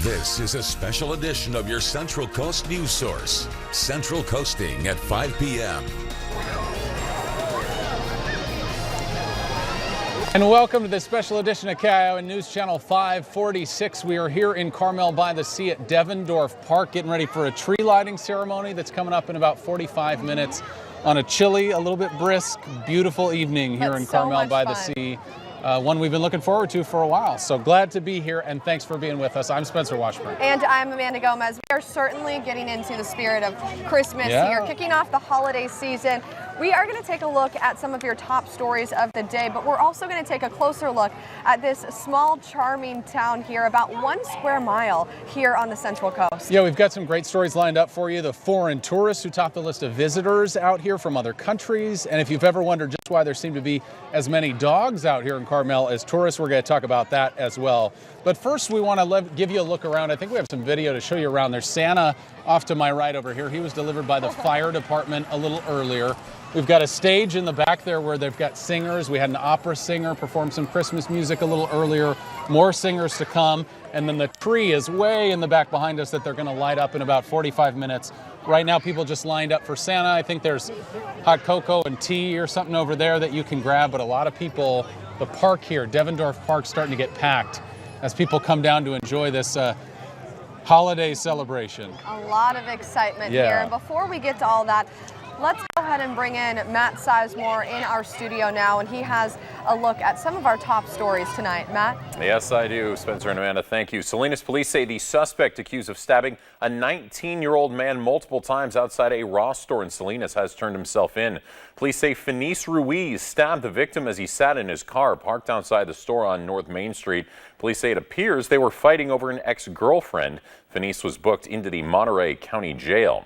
This is a special edition of your Central Coast news source, Central Coasting at 5 p.m. And welcome to this special edition of KIO News Channel 546. We are here in Carmel-By-The-Sea at Devendorf Park, getting ready for a tree lighting ceremony that's coming up in about 45 minutes on a chilly, a little bit brisk, beautiful evening here in Carmel-By-The-Sea. One we've been looking forward to for a while. So glad to be here, and thanks for being with us. I'm Spencer Washburn. And I'm Amanda Gomez. We are certainly getting into the spirit of Christmas here, kicking off the holiday season. We are going to take a look at some of your top stories of the day, but we're also going to take a closer look at this small, charming town here, about 1 square mile here on the Central Coast. Yeah, we've got some great stories lined up for you. The foreign tourists who top the list of visitors out here from other countries. And if you've ever wondered just why there seem to be as many dogs out here in Carmel as tourists, we're going to talk about that as well. But first, we want to give you a look around. I think we have some video to show you around. There's Santa off to my right over here. He was delivered by the fire department a little earlier. We've got a stage in the back there where they've got singers. We had an opera singer perform some Christmas music a little earlier. More singers to come. And then the tree is way in the back behind us that they're going to light up in about 45 minutes. Right now, people just lined up for Santa. I think there's hot cocoa and tea or something over there that you can grab. But a lot of people, the park here, Devendorf Park, starting to get packed as people come down to enjoy this holiday celebration. A lot of excitement here. And before we get to all that, let's go ahead and bring in Matt Sizemore in our studio now, and he has a look at some of our top stories tonight. Matt? Yes, I do. Spencer and Amanda, thank you. Salinas police say the suspect accused of stabbing a 19-year-old man multiple times outside a Ross store in Salinas has turned himself in. Police say Fenice Ruiz stabbed the victim as he sat in his car parked outside the store on North Main Street. Police say it appears they were fighting over an ex-girlfriend. Fenice was booked into the Monterey County Jail.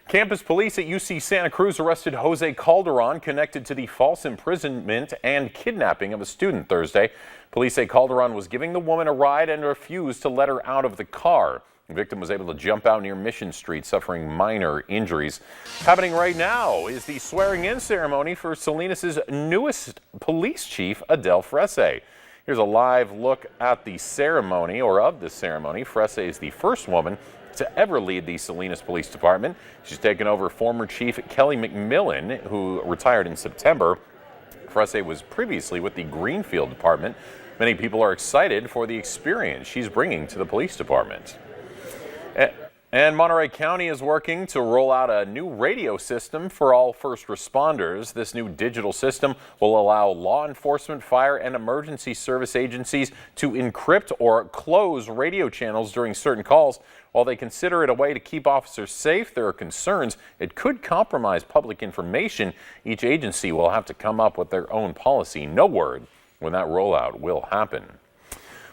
Campus police at UC Santa Cruz arrested Jose Calderon connected to the false imprisonment and kidnapping of a student Thursday. Police say Calderon was giving the woman a ride and refused to let her out of the car. The victim was able to jump out near Mission Street, suffering minor injuries. Happening right now is the swearing-in ceremony for Salinas' newest police chief, Adele Fresse. Here's a live look at the ceremony, or of the ceremony. Fresse is the first woman to ever lead the Salinas Police Department. She's taken over former Chief Kelly McMillan, who retired in September. Fresse was previously with the Greenfield Department. Many people are excited for the experience she's bringing to the police department. And Monterey County is working to roll out a new radio system for all first responders. This new digital system will allow law enforcement, fire, and emergency service agencies to encrypt or close radio channels during certain calls. While they consider it a way to keep officers safe, there are concerns it could compromise public information. Each agency will have to come up with their own policy. No word when that rollout will happen.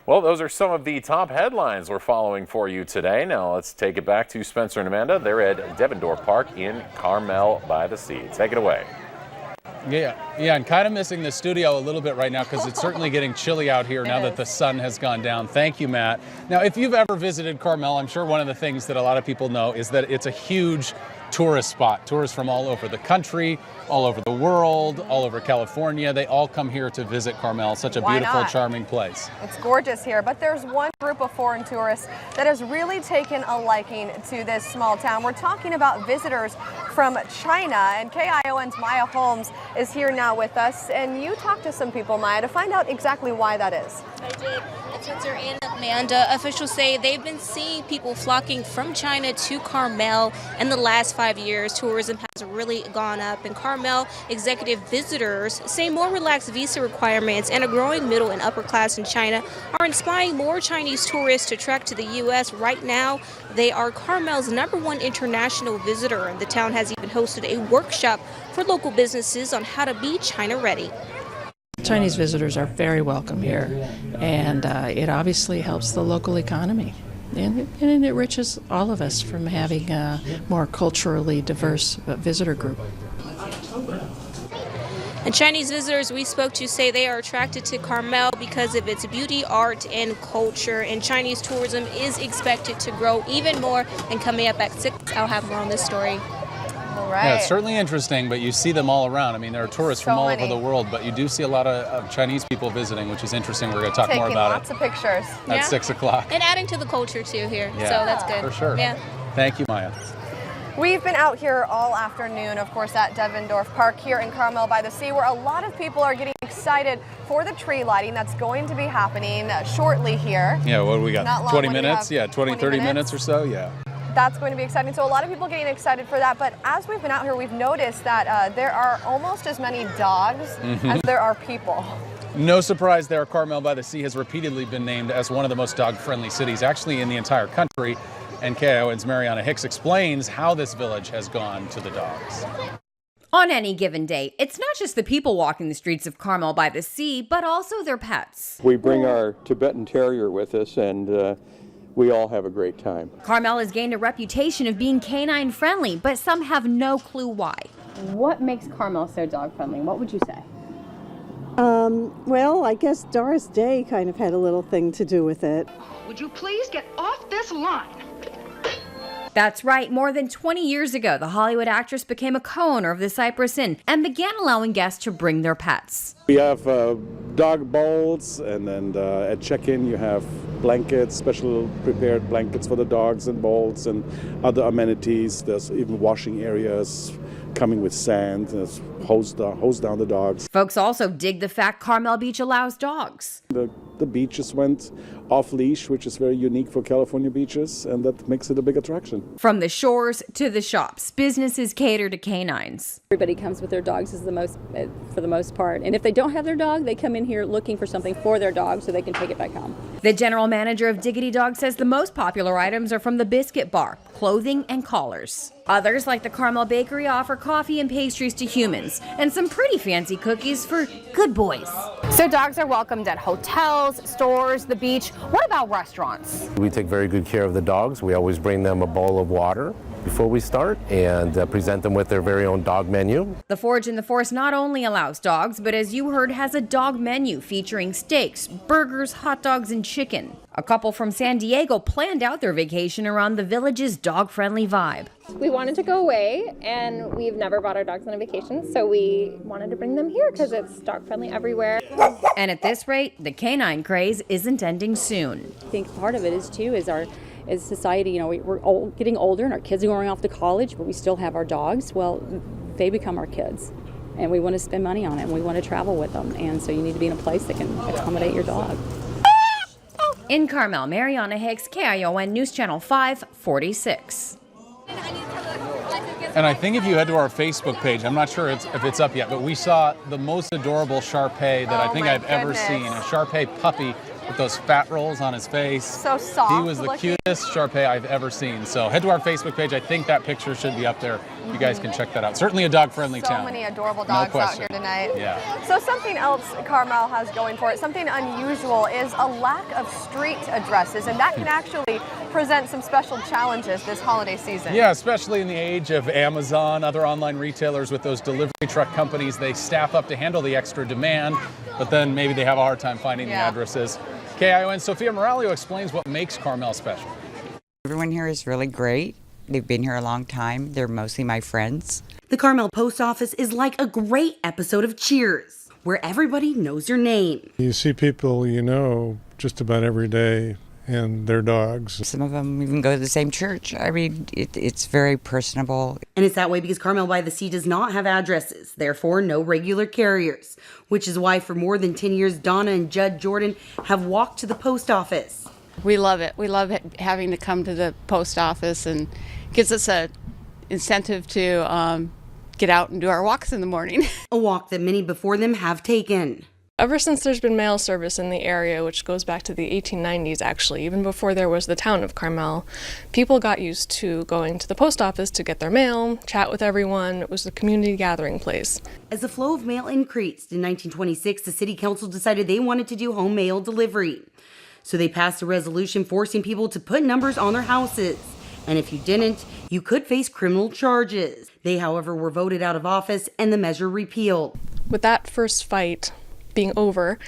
Well, those are some of the top headlines we're following for you today. Now let's take it back to Spencer and Amanda. They're at Devendorf Park in Carmel-By-The-Sea. Take it away. Yeah, and kind of missing the studio a little bit right now because it's certainly getting chilly out here now that the sun has gone down. Thank you, Matt. Now, if you've ever visited Carmel, I'm sure one of the things that a lot of people know is that it's a huge tourist spot. Tourists from all over the country, all over the world, all over California, they all come here to visit Carmel. Such a beautiful, charming place. It's gorgeous here, but there's one group of foreign tourists that has really taken a liking to this small town. We're talking about visitors from China, and KION's Maya Holmes is here now with us, and you talked to some people, Maya, to find out exactly why that is. I did. Spencer and Amanda, officials say they've been seeing people flocking from China to Carmel in the last 5 years. Tourism has really gone up, and Carmel executive visitors say more relaxed visa requirements and a growing middle and upper class in China are inspiring more Chinese tourists to trek to the U.S. Right now, they are Carmel's #1 international visitor, and the town has even hosted a workshop for local businesses on how to be China ready. Chinese visitors are very welcome here, and it obviously helps the local economy. And it enriches all of us from having a more culturally diverse visitor group. And Chinese visitors we spoke to say they are attracted to Carmel because of its beauty, art, and culture. And Chinese tourism is expected to grow even more. And coming up at 6, I'll have more on this story. Right. Yeah, it's certainly interesting, but you see them all around. I mean, there are tourists from all over the world, but you do see a lot of Chinese people visiting, which is interesting. We're going to talk more about lots of pictures. at 6 o'clock. And adding to the culture too here, Yeah, so that's good. For sure. Yeah. Thank you, Maya. We've been out here all afternoon, of course, at Devendorf Park here in Carmel-By-The-Sea, where a lot of people are getting excited for the tree lighting that's going to be happening shortly here. Yeah, what do we got? Not long. 20 What do you minutes? have? Yeah, 20, 30 minutes or so, yeah. That's going to be exciting. So a lot of people getting excited for that. But as we've been out here, we've noticed that there are almost as many dogs as there are people. No surprise there, Carmel-By-The-Sea has repeatedly been named as one of the most dog-friendly cities, actually in the entire country. And KION's Mariana Hicks explains how this village has gone to the dogs. On any given day, it's not just the people walking the streets of Carmel-By-The-Sea, but also their pets. We bring our Tibetan Terrier with us, and we all have a great time. Carmel has gained a reputation of being canine friendly, but some have no clue why. What makes Carmel so dog friendly? What would you say? Well, I guess Doris Day kind of had a little thing to do with it. Would you please get off this line? That's right. More than 20 years ago, the Hollywood actress became a co-owner of the Cypress Inn and began allowing guests to bring their pets. We have dog bowls, and then at check-in you have blankets, special prepared blankets for the dogs and bowls and other amenities. There's even washing areas coming with sand. There's hose down the dogs. Folks also dig the fact Carmel Beach allows dogs. The beaches went off-leash, which is very unique for California beaches, and that makes it a big attraction. From the shores to the shops, businesses cater to canines. Everybody comes with their dogs for the most part. And if they don't have their dog, they come in here looking for something for their dog so they can take it back home. The general manager of Diggity Dog says the most popular items are from the biscuit bar, clothing, and collars. Others, like the Carmel Bakery, offer coffee and pastries to humans, and some pretty fancy cookies for good boys. So dogs are welcomed at hotels, stores, the beach. What about restaurants? We take very good care of the dogs. We always bring them a bowl of water before we start and present them with their very own dog menu. The Forge in the Forest not only allows dogs, but as you heard, has a dog menu featuring steaks, burgers, hot dogs, and chicken. A couple from San Diego planned out their vacation around the village's dog-friendly vibe. We wanted to go away, and we've never brought our dogs on a vacation, so we wanted to bring them here because it's dog-friendly everywhere. And at this rate, the canine craze isn't ending soon. I think part of it is as society, we're getting older and our kids are going off to college, but we still have our dogs. Well, they become our kids, and we want to spend money on it, and we want to travel with them, and so you need to be in a place that can accommodate your dog. In Carmel, Mariana Hicks, KION News Channel 546. And I think if you head to our Facebook page, I'm not sure if it's up yet, but we saw the most adorable Shar-Pei that I think I've ever seen. A Shar-Pei puppy with those fat rolls on his face. So soft. He was the cutest Shar-Pei I've ever seen. So head to our Facebook page. I think that picture should be up there. You guys can check that out. Certainly a dog-friendly town. So many adorable dogs out here tonight. Yeah. So something else Carmel has going for it, something unusual, is a lack of street addresses, and that can actually present some special challenges this holiday season. Yeah, especially in the age of Amazon, other online retailers with those delivery truck companies. They staff up to handle the extra demand, but then maybe they have a hard time finding the addresses. KION Sophia Moralio explains what makes Carmel special. Everyone here is really great. They've been here a long time. They're mostly my friends. The Carmel Post Office is like a great episode of Cheers, where everybody knows your name. You see people you know just about every day and their dogs. Some of them even go to the same church. I mean, it's very personable. And it's that way because Carmel-By-The-Sea does not have addresses, therefore no regular carriers, which is why for more than 10 years, Donna and Judd Jordan have walked to the post office. We love it. We love having to come to the post office, and gives us a incentive to get out and do our walks in the morning. A walk that many before them have taken. Ever since there's been mail service in the area, which goes back to the 1890s actually, even before there was the town of Carmel, people got used to going to the post office to get their mail, chat with everyone. It was a community gathering place. As the flow of mail increased, in 1926, the city council decided they wanted to do home mail delivery. So they passed a resolution forcing people to put numbers on their houses. And if you didn't, you could face criminal charges. They, however, were voted out of office and the measure repealed. With that first fight being over,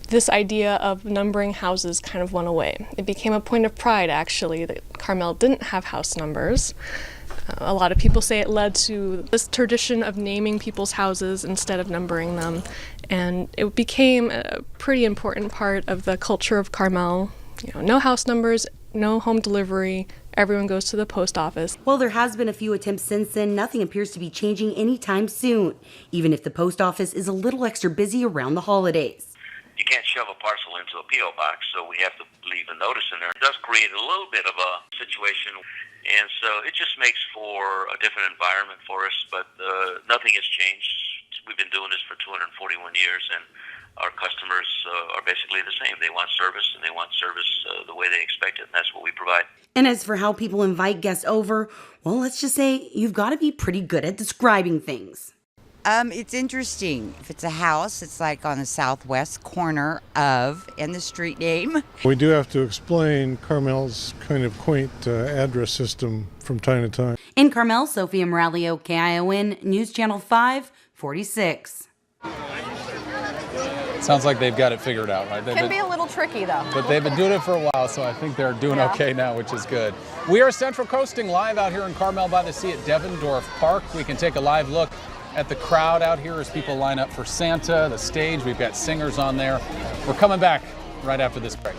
this idea of numbering houses kind of went away. It became a point of pride, actually, that Carmel didn't have house numbers. A lot of people say it led to this tradition of naming people's houses instead of numbering them, and it became a pretty important part of the culture of Carmel. No house numbers, no home delivery, everyone goes to the post office. While there has been a few attempts since then, nothing appears to be changing anytime soon, even if the post office is a little extra busy around the holidays. You can't shove a parcel into a P.O. box, so we have to leave a notice in there. It does create a little bit of a situation, and so it just makes for a different environment for us, but nothing has changed. We've been doing this for 241 years, and our customers are basically the same. They want service, and they want service the way they expect it, and that's what we provide. And as for how people invite guests over, well, let's just say you've got to be pretty good at describing things. It's interesting. If it's a house, it's like on the southwest corner of, and the street name. We do have to explain Carmel's kind of quaint address system from time to time. In Carmel, Sophia Moralio, KION, News Channel 546. Sounds like they've got it figured out, right? Can be a little tricky, though. But they've been doing it for a while, so I think they're doing okay now, which is good. We are Central Coasting live out here in Carmel-By-The-Sea at Devendorf Park. We can take a live look at the crowd out here as people line up for Santa, the stage. We've got singers on there. We're coming back right after this break.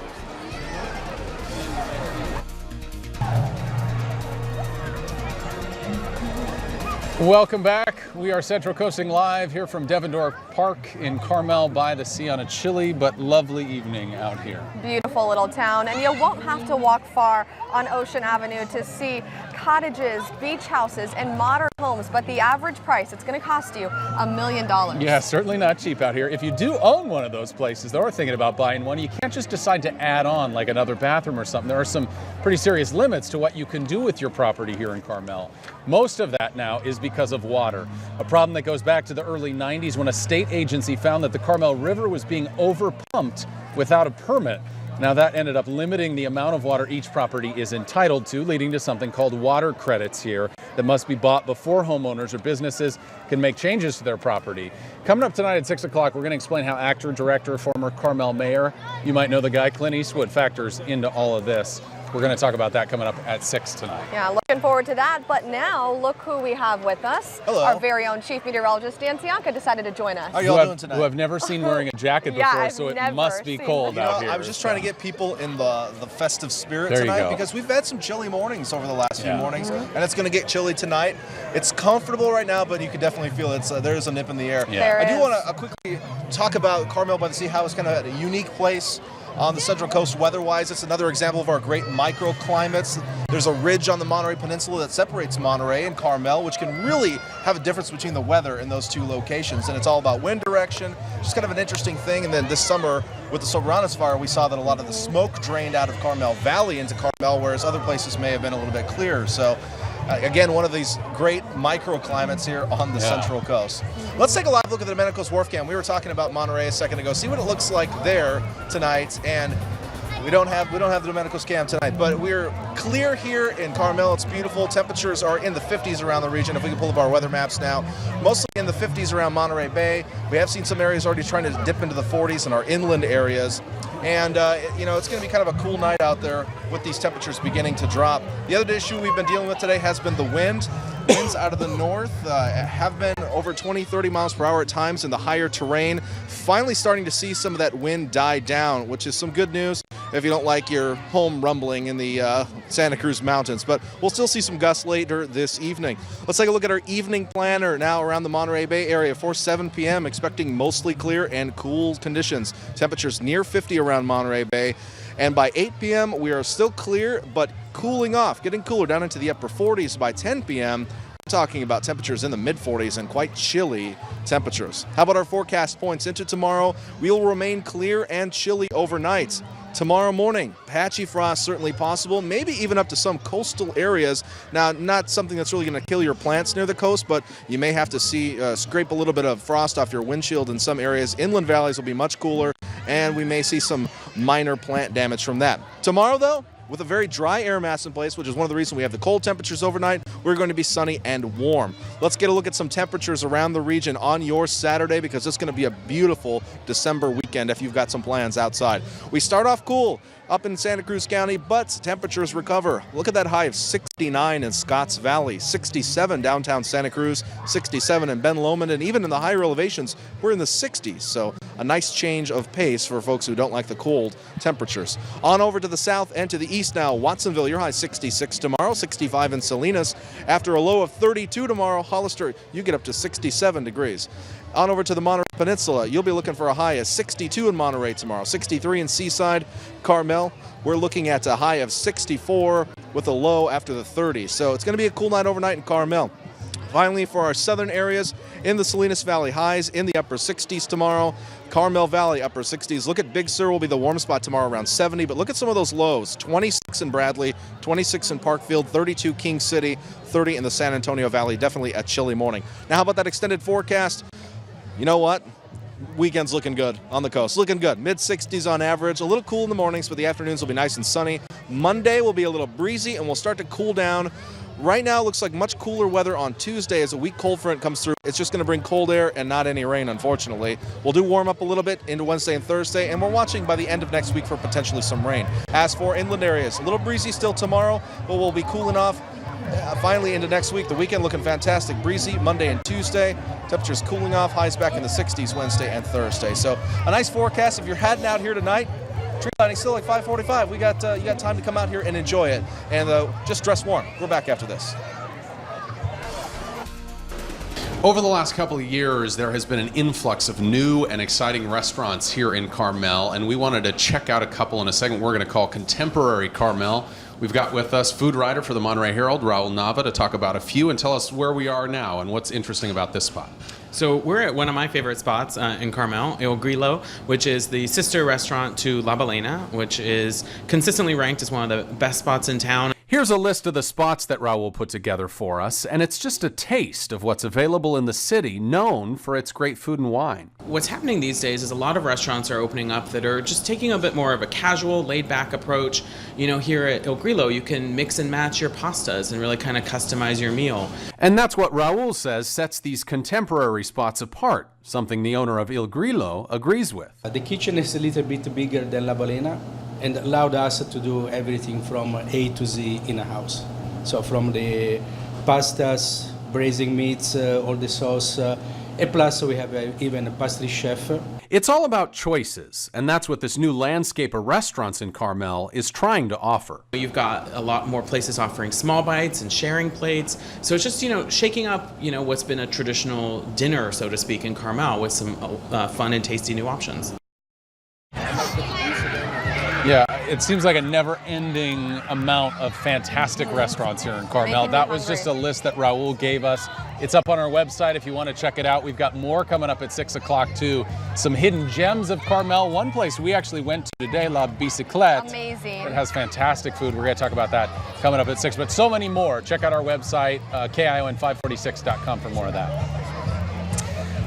Welcome back. We are Central Coasting live here from Devendorf Park in Carmel-By-The-Sea on a chilly but lovely evening out here. Beautiful little town, and you won't have to walk far on Ocean Avenue to see cottages, beach houses, and modern homes, but the average price, it's going to cost you $1 million. Yeah, certainly not cheap out here. If you do own one of those places, or thinking about buying one, you can't just decide to add on like another bathroom or something. There are some pretty serious limits to what you can do with your property here in Carmel. Most of that now is because of water, a problem that goes back to the early 90s when a state agency found that the Carmel River was being overpumped without a permit. Now that ended up limiting the amount of water each property is entitled to, leading to something called water credits here that must be bought before homeowners or businesses can make changes to their property. Coming up tonight at 6 o'clock, we're going to explain how actor, director, former Carmel mayor, you might know the guy, Clint Eastwood, factors into all of this. We're going to talk about that coming up at 6 tonight. Yeah, looking forward to that. But now, look who we have with us. Hello. Our very own chief meteorologist, Dan Cianca, decided to join us. How are y'all doing tonight? Who I've never seen wearing a jacket before, so it must be cold out here. I was just trying to get people in the festive spirit there tonight because we've had some chilly mornings over the last few mornings, and it's going to get chilly tonight. It's comfortable right now, but you can definitely feel there's a nip in the air. Yeah. I do want to quickly talk about Carmel-By-The-Sea, how it's kind of a unique place on the Central Coast weather-wise. It's another example of our great microclimates. There's a ridge on the Monterey Peninsula that separates Monterey and Carmel, which can really have a difference between the weather in those two locations. And it's all about wind direction, just kind of an interesting thing. And then this summer with the Salinas fire, we saw that a lot of the smoke drained out of Carmel Valley into Carmel, whereas other places may have been a little bit clearer. So again, one of these great microclimates here on the Central Coast. Let's take a live look at the Dominicos Wharf Cam. We were talking about Monterey a second ago. See what it looks like there tonight. And we don't have the Dominicos Cam tonight, but we're clear here in Carmel. It's beautiful. Temperatures are in the 50s around the region. If we can pull up our weather maps now, mostly in the 50s around Monterey Bay. We have seen some areas already trying to dip into the 40s in our inland areas. And, it's going to be kind of a cool night out there with these temperatures beginning to drop. The other issue we've been dealing with today has been the wind. Winds out of the north have been over 20, 30 miles per hour at times in the higher terrain. Finally starting to see some of that wind die down, which is some good news if you don't like your home rumbling in the Santa Cruz Mountains. But we'll still see some gusts later this evening. Let's take a look at our evening planner now around the Monterey Bay area. For 7 p.m., expecting mostly clear and cool conditions. Temperatures near 50 around Monterey Bay. And by 8 p.m., we are still clear, but cooling off, getting cooler down into the upper 40s. By 10 p.m., we're talking about temperatures in the mid-40s and quite chilly temperatures. How about our forecast points into tomorrow? We'll remain clear and chilly overnight. Tomorrow morning, patchy frost certainly possible, maybe even up to some coastal areas. Now, not something that's really going to kill your plants near the coast, but you may have to scrape a little bit of frost off your windshield in some areas. Inland valleys will be much cooler, and we may see some minor plant damage from that. Tomorrow, though, with a very dry air mass in place, which is one of the reasons we have the cold temperatures overnight. We're going to be sunny and warm. Let's get a look at some temperatures around the region on your Saturday, because it's going to be a beautiful December weekend if you've got some plans outside. We start off cool up in Santa Cruz County, but temperatures recover. Look at that high of 69 in Scotts Valley, 67 downtown Santa Cruz, 67 in Ben Lomond, and even in the higher elevations, we're in the 60s. So a nice change of pace for folks who don't like the cold temperatures. On over to the south and to the east now. Watsonville, your high 66 tomorrow, 65 in Salinas. After a low of 32 tomorrow, Hollister, you get up to 67 degrees. On over to the Monterey Peninsula, you'll be looking for a high of 62 in Monterey tomorrow, 63 in Seaside. Carmel, we're looking at a high of 64 with a low after the 30s. So it's going to be a cool night overnight in Carmel. Finally, for our southern areas, in the Salinas Valley, highs in the upper 60s tomorrow. Carmel Valley, upper 60s. Look at Big Sur will be the warm spot tomorrow, around 70, but look at some of those lows. 26 in Bradley, 26 in Parkfield, 32 King City, 30 in the San Antonio Valley. Definitely a chilly morning. Now, how about that extended forecast? You know what? Weekend's looking good on the coast. Looking good. Mid-60s on average. A little cool in the mornings, but the afternoons will be nice and sunny. Monday will be a little breezy, and we'll start to cool down. Right now, it looks like much cooler weather on Tuesday as a weak cold front comes through. It's just going to bring cold air and not any rain, unfortunately. We'll do warm up a little bit into Wednesday and Thursday, and we're watching by the end of next week for potentially some rain. As for inland areas, a little breezy still tomorrow, but we'll be cooling off. Finally into next week, the weekend looking fantastic. Breezy Monday and Tuesday. Temperatures cooling off, highs back in the 60s Wednesday and Thursday. So a nice forecast. If you're heading out here tonight, tree lighting still like 5:45. You got time to come out here and enjoy it. And just dress warm. We're back after this. Over the last couple of years, there has been an influx of new and exciting restaurants here in Carmel, and we wanted to check out a couple in a segment we're going to call Contemporary Carmel. We've got with us food writer for the Monterey Herald, Raul Nava, to talk about a few and tell us where we are now and what's interesting about this spot. So we're at one of my favorite spots in Carmel, El Grillo, which is the sister restaurant to La Balena, which is consistently ranked as one of the best spots in town. Here's a list of the spots that Raul put together for us, and it's just a taste of what's available in the city, known for its great food and wine. What's happening these days is a lot of restaurants are opening up that are just taking a bit more of a casual, laid-back approach. You know, here at El Grillo, you can mix and match your pastas and really kind of customize your meal. And that's what Raul says sets these contemporary spots apart, something the owner of El Grillo agrees with. The kitchen is a little bit bigger than La Balena and allowed us to do everything from A to Z in a house. So from the pastas, braising meats, all the sauce, and plus we have even a pastry chef. It's all about choices, and that's what this new landscape of restaurants in Carmel is trying to offer. You've got a lot more places offering small bites and sharing plates. So it's just, shaking up, what's been a traditional dinner, so to speak, in Carmel with some fun and tasty new options. Yeah, it seems like a never-ending amount of fantastic restaurants here in Carmel. That was just a list that Raul gave us. It's up on our website if you want to check it out. We've got more coming up at 6 o'clock, too. Some hidden gems of Carmel. One place we actually went to today, La Bicyclette. Amazing. It has fantastic food. We're going to talk about that coming up at 6. But so many more. Check out our website, KION546.com for more of that.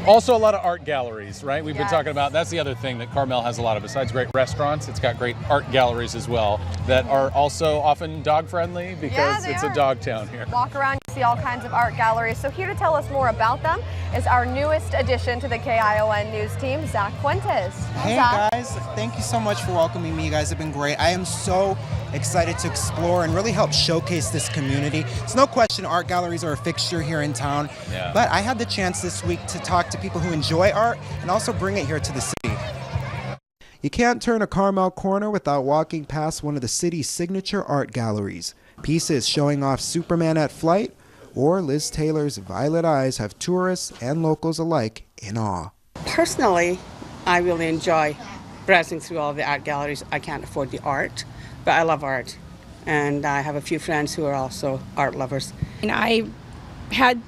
Also a lot of art galleries, right? We've been talking about, that's the other thing that Carmel has a lot of. Besides great restaurants, it's got great art galleries as well that are also often dog friendly because it's a dog town here. Walk around, you see all kinds of art galleries. So here to tell us more about them is our newest addition to the KION News team, Zach Fuentes. Hey guys, thank you so much for welcoming me. You guys have been great. I am so excited to explore and really help showcase this community. It's no question art galleries are a fixture here in town, but I had the chance this week to talk to people who enjoy art and also bring it here to the city. You can't turn a Carmel corner without walking past one of the city's signature art galleries. Pieces showing off Superman at Flight or Liz Taylor's Violet Eyes have tourists and locals alike in awe. Personally, I really enjoy browsing through all the art galleries. I can't afford the art, but I love art, and I have a few friends who are also art lovers. And I had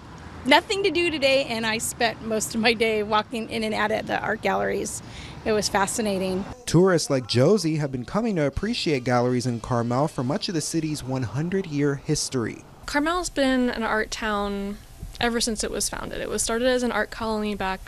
nothing to do today, and I spent most of my day walking in and out at the art galleries. It was fascinating. Tourists like Josie have been coming to appreciate galleries in Carmel for much of the city's 100-year history. Carmel's been an art town ever since it was founded. It was started as an art colony back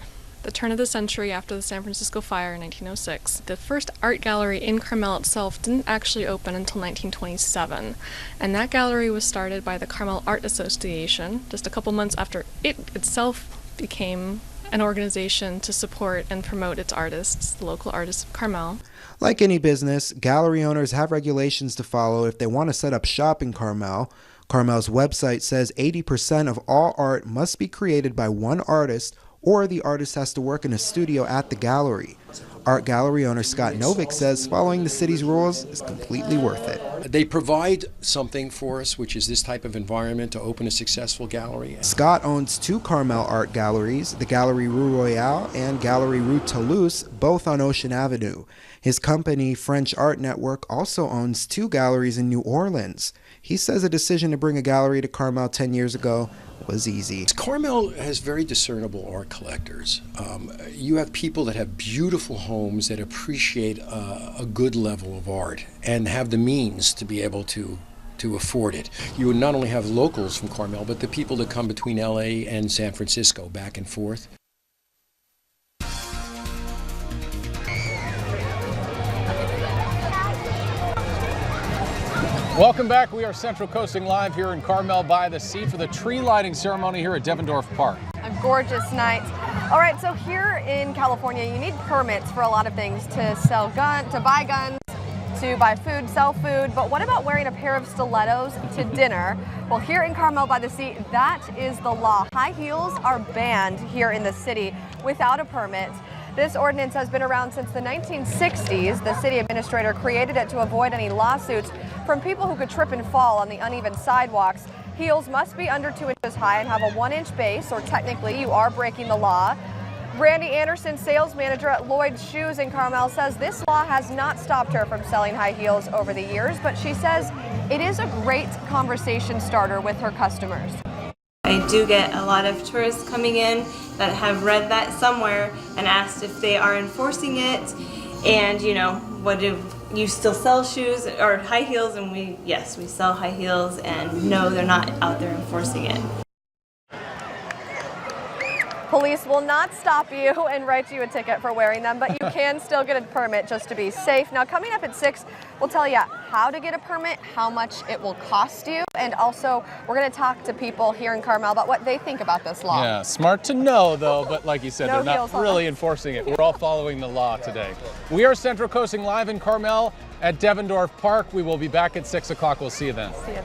the turn of the century after the San Francisco fire in 1906. The first art gallery in Carmel itself didn't actually open until 1927, and that gallery was started by the Carmel Art Association just a couple months after it itself became an organization to support and promote its artists, the local artists of Carmel. Like any business, gallery owners have regulations to follow if they want to set up shop in Carmel. Carmel's website says 80% of all art must be created by one artist, or the artist has to work in a studio at the gallery. Art gallery owner Scott Novick says following the city's rules is completely worth it. They provide something for us, which is this type of environment to open a successful gallery. Scott owns 2 Carmel art galleries, the Gallery Rue Royale and Gallery Rue Toulouse, both on Ocean Avenue. His company, French Art Network, also owns 2 galleries in New Orleans. He says a decision to bring a gallery to Carmel 10 years ago was easy. Carmel has very discernible art collectors. You have people that have beautiful homes that appreciate a good level of art and have the means to be able to afford it. You would not only have locals from Carmel, but the people that come between LA and San Francisco back and forth. Welcome back. We are Central Coasting live here in Carmel-By-The-Sea for the tree lighting ceremony here at Devendorf Park. A gorgeous night. All right, so here in California, you need permits for a lot of things, to sell guns, to buy guns, to buy food, sell food. But what about wearing a pair of stilettos to dinner? Well, here in Carmel-By-The-Sea, that is the law. High heels are banned here in the city without a permit. This ordinance has been around since the 1960s. The city administrator created it to avoid any lawsuits from people who could trip and fall on the uneven sidewalks. Heels must be under 2 inches high and have a 1-inch base, or technically you are breaking the law. Brandy Anderson, sales manager at Lloyd's Shoes in Carmel, says this law has not stopped her from selling high heels over the years, but she says it is a great conversation starter with her customers. I do get a lot of tourists coming in that have read that somewhere and asked if they are enforcing it, and what do you still sell shoes or high heels? And yes, we sell high heels, and no, they're not out there enforcing it. Police will not stop you and write you a ticket for wearing them, but you can still get a permit just to be safe. Now, coming up at 6, we'll tell you how to get a permit, how much it will cost you, and also we're going to talk to people here in Carmel about what they think about this law. Yeah, smart to know, though, but like you said, No they're heels not on. really enforcing it. We're all following the law today. We are Central Coasting live in Carmel at Devendorf Park. We will be back at 6 o'clock. We'll see you then. See you then.